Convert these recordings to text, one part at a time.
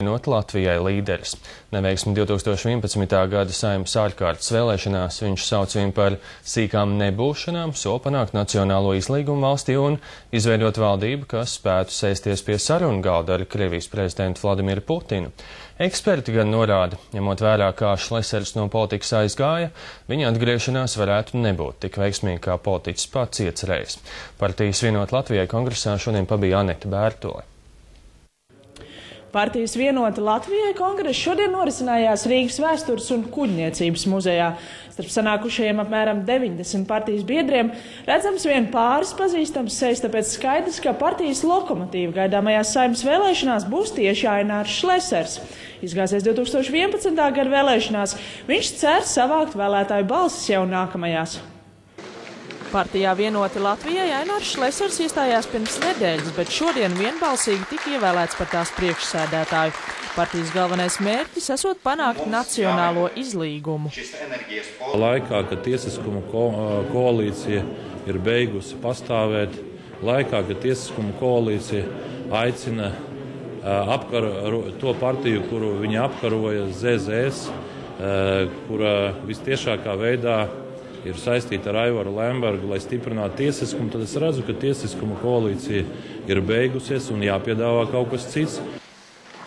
Latvijai līderis. Neveiksmi 2011. gada Saeimas ārkārtas vēlēšanās viņš sauc viņu par sīkām nebūšanām, sola panākt nacionālo izlīgumu valstī un izveidot valdību, kas spētu sēsties pie sarunu galda ar Krievijas prezidentu Vladimiru Putinu. Eksperti gan norāda, ņemot vērā, kā Šlesers no politikas aizgāja, viņa atgriešanās varētu nebūt tik veiksmīga, kā politiķis pats iecerējis. Partijas Vienota Latvijai kongresā šodien pabija Aneta Bērtole. Partijas Vienota Latvijai kongress šodien norisinājās Rīgas vēstures un kuģniecības muzejā. Starp sanākušajiem apmēram 90 partijas biedriem redzams vien pāris pazīstams sejas, tāpēc skaidrs, ka partijas lokomotīva gaidāmajās Saeimas vēlēšanās būs tieši Ainārs Šlesers. Izgāsies 2011. gada vēlēšanās, viņš cer savākt vēlētāju balsis jau nākamajās. Partijā Vienoti Latvijai Ainārs Šlesers iestājās pirms nedēļas, bet šodien vienbalsīgi tika ievēlēts par tās priekšsēdētāju. Partijas galvenais mērķis esot panākt nacionālo izlīgumu. Laikā, kad tiesiskuma koalīcija ir beigusi pastāvēt, laikā, kad tiesiskuma koalīcija aicina to partiju, kuru viņa apkaroja, ZZS, kura vistiešākā veidā ir saistīta ar Aivaru Lembergu, lai stiprinātu tiesiskumu, tad es redzu, ka tiesiskuma koalīcija ir beigusies un jāpiedāvā kaut kas cits.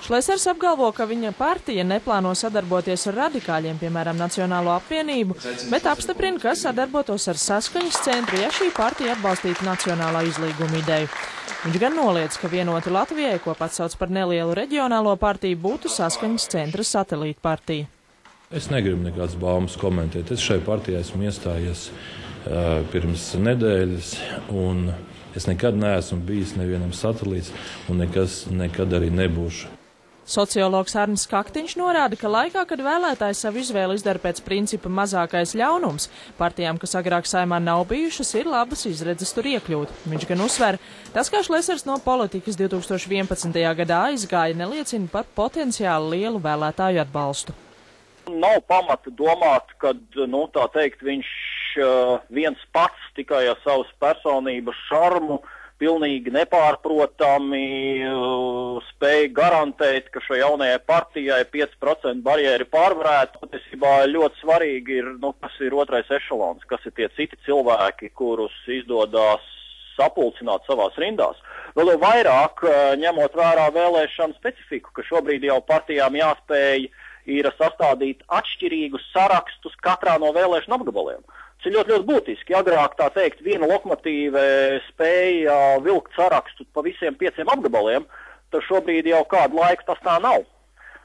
Šlesers apgalvo, ka viņa partija neplāno sadarboties ar radikāļiem, piemēram, Nacionālo apvienību, bet apstiprina, ka sadarbotos ar Saskaņas centru, ja šī partija atbalstītu nacionālā izlīguma ideju. Viņš gan noliedz, ka Vienoti Latvijai, ko pats sauc par nelielu reģionālo partiju, būtu Saskaņas centra satelīta partija. Es negribu nekādas baumas komentēt. Es šai partijai esmu iestājies pirms nedēļas, un es nekad neesmu bijis nevienam satelīts, un nekad arī nebūšu. Sociologs Arnis Kaktiņš norāda, ka laikā, kad vēlētājs savu izvēli izdara pēc principa mazākais ļaunums, partijām, kas agrāk Saeimā nav bijušas, ir labas izredzes tur iekļūt. Viņš gan uzsver, tas, kā Šlesers no politikas 2011. gadā aizgāja, neliecina par potenciāli lielu vēlētāju atbalstu. Nav pamata domāt, ka, tā teikt, viņš viens pats tikai ar savas personības šarmu pilnīgi nepārprotami spēja garantēt, ka šai jaunajai partijai 5% barjeri pārvarētu. Patiesībā ļoti svarīgi ir, kas ir otrais ešalons, kas ir tie citi cilvēki, kurus izdodās sapulcināt savās rindās. Vēl vairāk, ņemot vērā vēlēšanu specifiku, ka šobrīd jau partijām jāspēj ir sastādīt atšķirīgus sarakstus katrā no vēlēšanu apgabaliem. Tas ir ļoti būtiski. Agrāk, tā teikt, viena lokomotīve spēja vilkt sarakstu pa visiem 5 apgabaliem, tad šobrīd jau kādu laiku tas tā nav.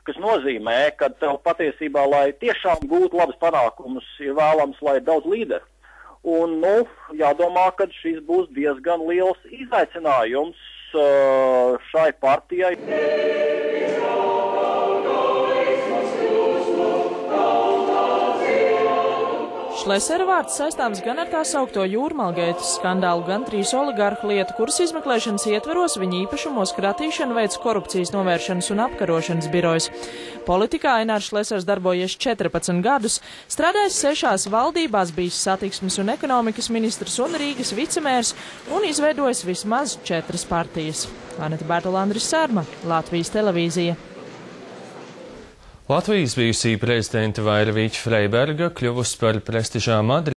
Kas nozīmē, ka tev patiesībā, lai tiešām gūtu labus panākumus, ir vēlams, lai ir daudz līderu. Un, jādomā, ka šis būs diezgan liels izaicinājums šai partijai. Šlesera vārds saistāms gan ar tā saukto Jūrmalgaitas skandālu, gan 3 oligarhu lietu, kuras izmeklēšanas ietveros viņa īpašumos kratīšana veids korupcijas novēršanas un apkarošanas birojas. Politikā Ainārs Šlesers darbojies 14 gadus, strādājis 6 valdībās, bijis satiksmes un ekonomikas ministrs un Rīgas vicemērs un izveidojis vismaz 4 partijas. Aneta Bērtole, Andris Sārma, Latvijas televīzija. Latvijas bijusī prezidente Vaira Vīķa Freiberga kļuvusi par prestižā Madrides